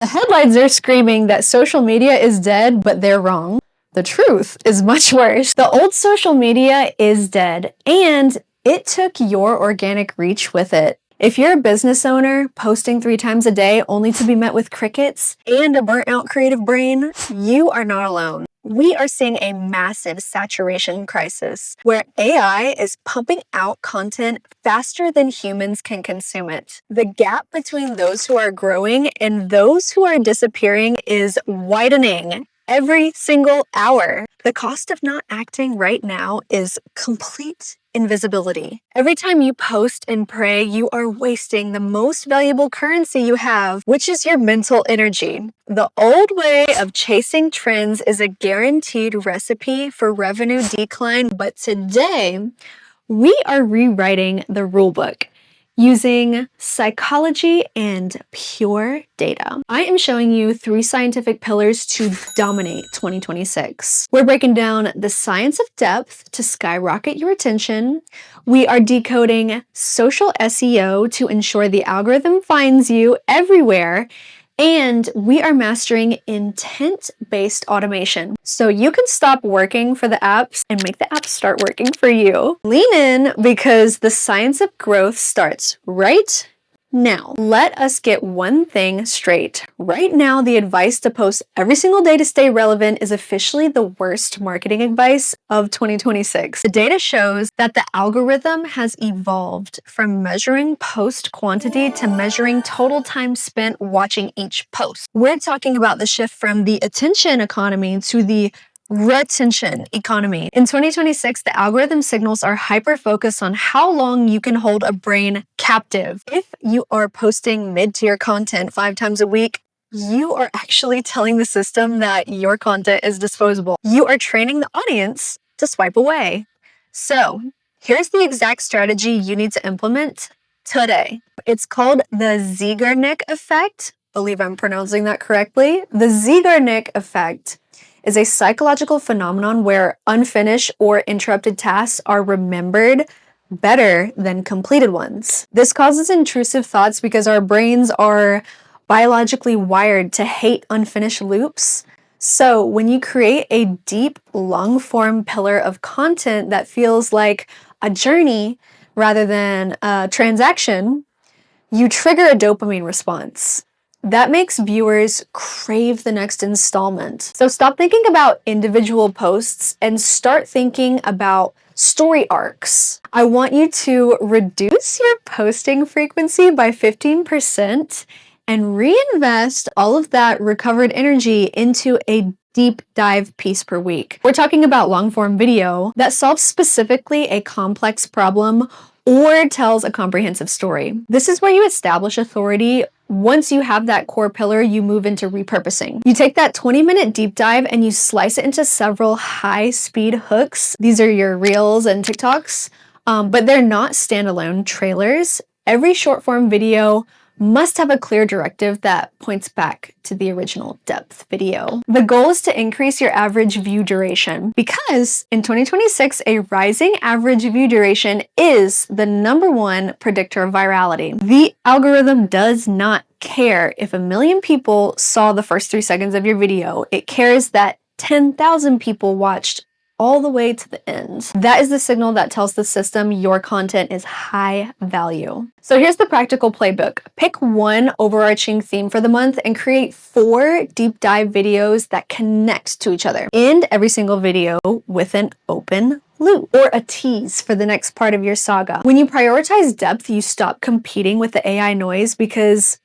The headlines are screaming that social media is dead, but they're wrong. The truth is much worse. The old social media is dead, and it took your organic reach with it. If you're a business owner posting 3 times a day only to be met with crickets and a burnt-out creative brain, you are not alone. We are seeing a massive saturation crisis where AI is pumping out content faster than humans can consume it. The gap between those who are growing and those who are disappearing is widening every single hour. The cost of not acting right now is complete invisibility. Every time you post and pray, you are wasting the most valuable currency you have, which is your mental energy. The old way of chasing trends is a guaranteed recipe for revenue decline, but today we are rewriting the rulebook using psychology and pure data. I am showing you 3 scientific pillars to dominate 2026. We're breaking down the science of depth to skyrocket your attention. We are decoding social SEO to ensure the algorithm finds you everywhere. And we are mastering intent-based automation. So you can stop working for the apps and make the apps start working for you. Lean in because the science of growth starts right now. Let us get one thing straight. Right now, the advice to post every single day to stay relevant is officially the worst marketing advice of 2026. The data shows that the algorithm has evolved from measuring post quantity to measuring total time spent watching each post. We're talking about the shift from the attention economy to the retention economy. In 2026, the algorithm signals are hyper-focused on how long you can hold a brain captive. If you are posting mid-tier content 5 times a week, you are actually telling the system that your content is disposable. You are training the audience to swipe away. So, here's the exact strategy you need to implement today. It's called the Zeigarnik Effect. I believe I'm pronouncing that correctly. The Zeigarnik Effect is a psychological phenomenon where unfinished or interrupted tasks are remembered better than completed ones. This causes intrusive thoughts because our brains are biologically wired to hate unfinished loops. So when you create a deep, long-form pillar of content that feels like a journey rather than a transaction, you trigger a dopamine response. That makes viewers crave the next installment. So stop thinking about individual posts and start thinking about story arcs. I want you to reduce your posting frequency by 15% and reinvest all of that recovered energy into a deep dive piece per week. We're talking about long form video that solves specifically a complex problem or tells a comprehensive story. This is where you establish authority. Once you have that core pillar, you move into repurposing. You take that 20-minute deep dive and you slice it into several high-speed hooks. These are your Reels and TikToks, but they're not standalone trailers. Every short-form video must have a clear directive that points back to the original depth video. The goal is to increase your average view duration because in 2026, a rising average view duration is the #1 predictor of virality. The algorithm does not care if 1 million people saw the first 3 seconds of your video. It cares that 10,000 people watched all the way to the end. That is the signal that tells the system your content is high value. So here's the practical playbook. Pick one overarching theme for the month and create 4 deep dive videos that connect to each other. End every single video with an open loop or a tease for the next part of your saga. When you prioritize depth, you stop competing with the AI noise because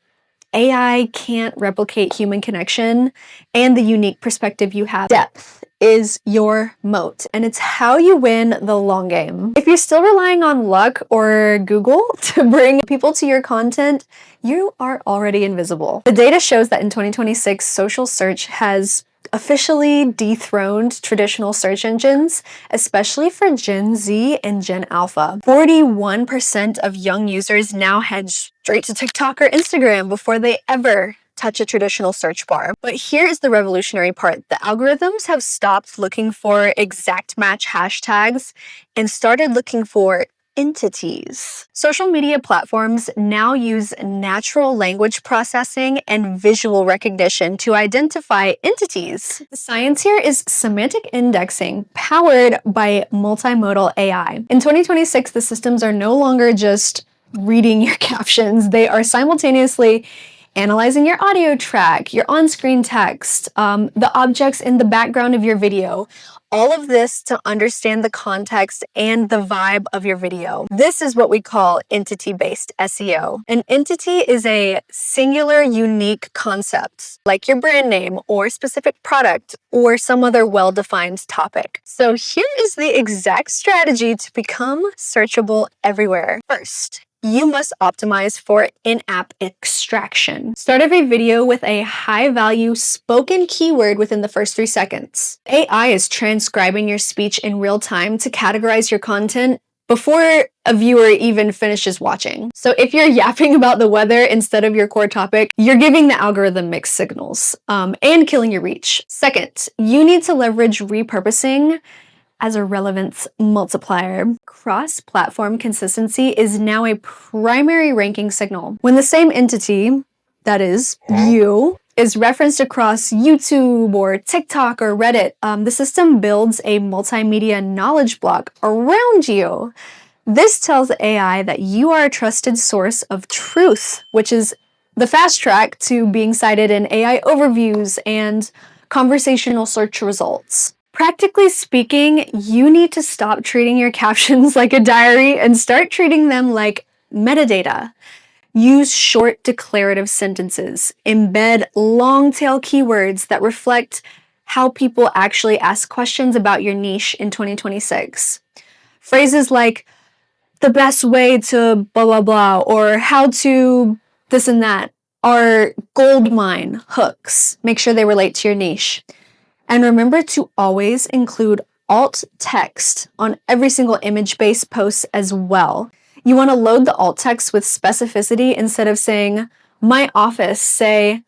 AI can't replicate human connection and the unique perspective you have. Depth is your moat, and it's how you win the long game. If you're still relying on luck or Google to bring people to your content, you are already invisible. The data shows that in 2026, social search has officially dethroned traditional search engines, especially for Gen Z and Gen Alpha. 41% of young users now head straight to TikTok or Instagram before they ever touch a traditional search bar. But here is the revolutionary part. The algorithms have stopped looking for exact match hashtags and started looking for entities. Social media platforms now use natural language processing and visual recognition to identify entities. The science here is semantic indexing powered by multimodal AI. In 2026, the systems are no longer just reading your captions, they are simultaneously analyzing your audio track, your on-screen text, the objects in the background of your video, all of this to understand the context and the vibe of your video. This is what we call entity-based SEO. An entity is a singular, unique concept, like your brand name or specific product or some other well-defined topic. So here is the exact strategy to become searchable everywhere. First, you must optimize for in-app extraction. Start every video with a high-value spoken keyword within the first 3 seconds. AI is transcribing your speech in real time to categorize your content before a viewer even finishes watching. So if you're yapping about the weather instead of your core topic, you're giving the algorithm mixed signals and killing your reach. Second, you need to leverage repurposing as a relevance multiplier. Cross-platform consistency is now a primary ranking signal. When the same entity, that is, you, is referenced across YouTube or TikTok or Reddit, the system builds a multimedia knowledge block around you. This tells AI that you are a trusted source of truth, which is the fast track to being cited in AI overviews and conversational search results. Practically speaking, you need to stop treating your captions like a diary and start treating them like metadata. Use short declarative sentences. Embed long-tail keywords that reflect how people actually ask questions about your niche in 2026. Phrases like, the best way to blah, blah, blah, or how to this and that are gold mine hooks. Make sure they relate to your niche. And remember to always include alt text on every single image-based post as well. You want to load the alt text with specificity instead of saying, my office, say,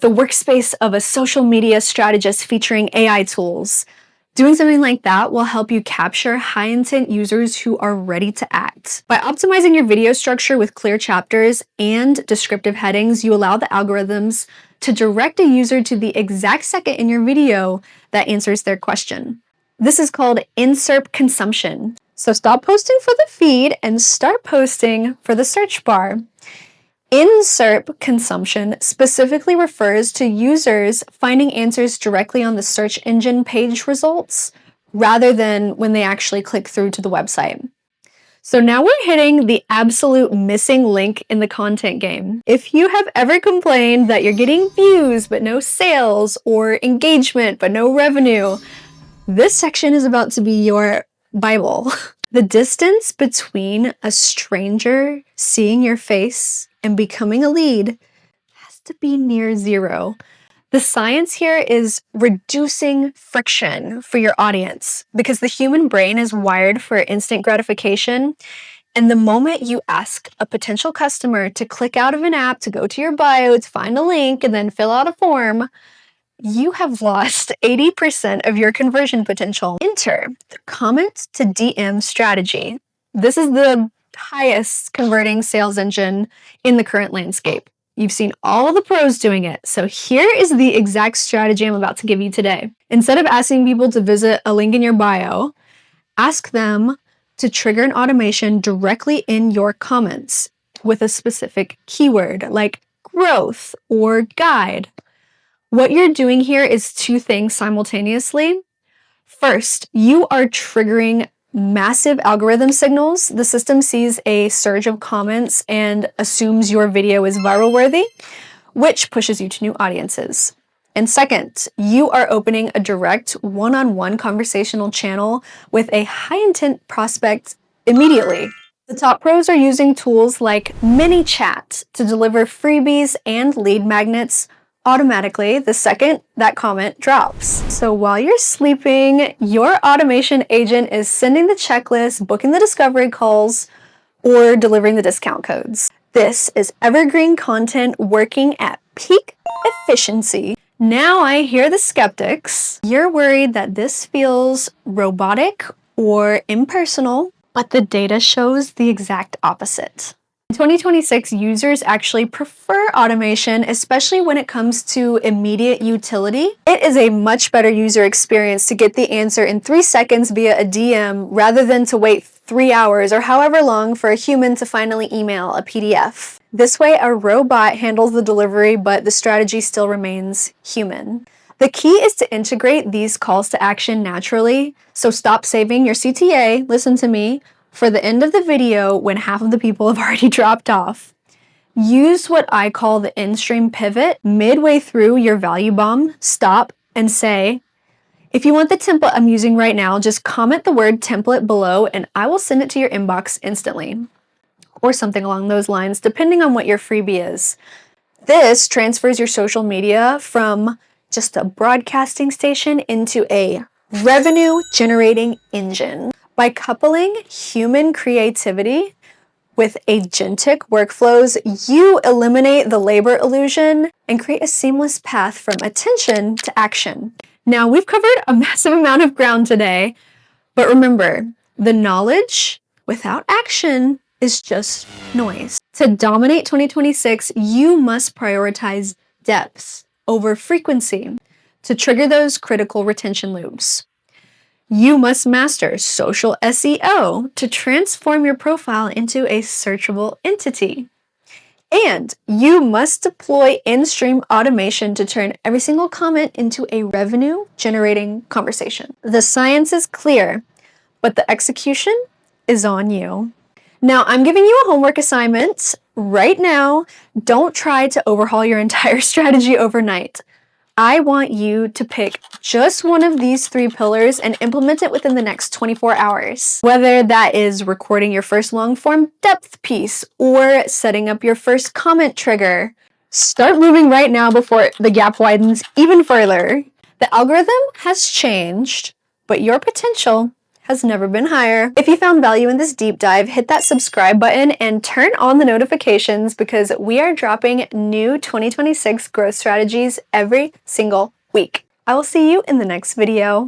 the workspace of a social media strategist featuring AI tools. Doing something like that will help you capture high-intent users who are ready to act. By optimizing your video structure with clear chapters and descriptive headings, you allow the algorithms to direct a user to the exact second in your video that answers their question. This is called in-SERP consumption. So stop posting for the feed and start posting for the search bar. In-SERP consumption specifically refers to users finding answers directly on the search engine page results rather than when they actually click through to the website. So now we're hitting the absolute missing link in the content game. If you have ever complained that you're getting views but no sales or engagement but no revenue, this section is about to be your Bible. The distance between a stranger seeing your face and becoming a lead has to be near zero. The science here is reducing friction for your audience because the human brain is wired for instant gratification. And the moment you ask a potential customer to click out of an app, to go to your bio, to find a link, and then fill out a form, you have lost 80% of your conversion potential. Enter the comment to DM strategy. This is the highest converting sales engine in the current landscape. You've seen all the pros doing it. So here is the exact strategy I'm about to give you today. Instead of asking people to visit a link in your bio, ask them to trigger an automation directly in your comments with a specific keyword like growth or guide. What you're doing here is two things simultaneously. First, you are triggering massive algorithm signals. The system sees a surge of comments and assumes your video is viral worthy, which pushes you to new audiences. And second, you are opening a direct one-on-one conversational channel with a high-intent prospect immediately. The top pros are using tools like ManyChat to deliver freebies and lead magnets automatically the second that comment drops. So while you're sleeping, your automation agent is sending the checklist, booking the discovery calls, or delivering the discount codes. This is evergreen content working at peak efficiency. Now I hear the skeptics. You're worried that this feels robotic or impersonal. but the data shows the exact opposite. In 2026, users actually prefer automation, especially when it comes to immediate utility. It is a much better user experience to get the answer in 3 seconds via a DM rather than to wait 3 hours or however long for a human to finally email a PDF. This way, a robot handles the delivery, but the strategy still remains human. The key is to integrate these calls to action naturally, so stop saving your CTA, listen to me, for the end of the video when half of the people have already dropped off. Use what I call the in-stream pivot. Midway through your value bomb, stop and say, if you want the template I'm using right now, just comment the word template below and I will send it to your inbox instantly. Or something along those lines, depending on what your freebie is. This transfers your social media from just a broadcasting station into a revenue-generating engine. By coupling human creativity with agentic workflows, you eliminate the labor illusion and create a seamless path from attention to action. Now, we've covered a massive amount of ground today, but remember, the knowledge without action is just noise. To dominate 2026, you must prioritize depth over frequency to trigger those critical retention loops. You must master social SEO to transform your profile into a searchable entity. And you must deploy in-stream automation to turn every single comment into a revenue-generating conversation. The science is clear, but the execution is on you. Now, I'm giving you a homework assignment right now. Don't try to overhaul your entire strategy overnight. I want you to pick just one of these 3 pillars and implement it within the next 24 hours. Whether that is recording your first long-form depth piece or setting up your first comment trigger. Start moving right now before the gap widens even further. The algorithm has changed, but your potential has never been higher. If you found value in this deep dive, hit that subscribe button and turn on the notifications because we are dropping new 2026 growth strategies every single week. I will see you in the next video.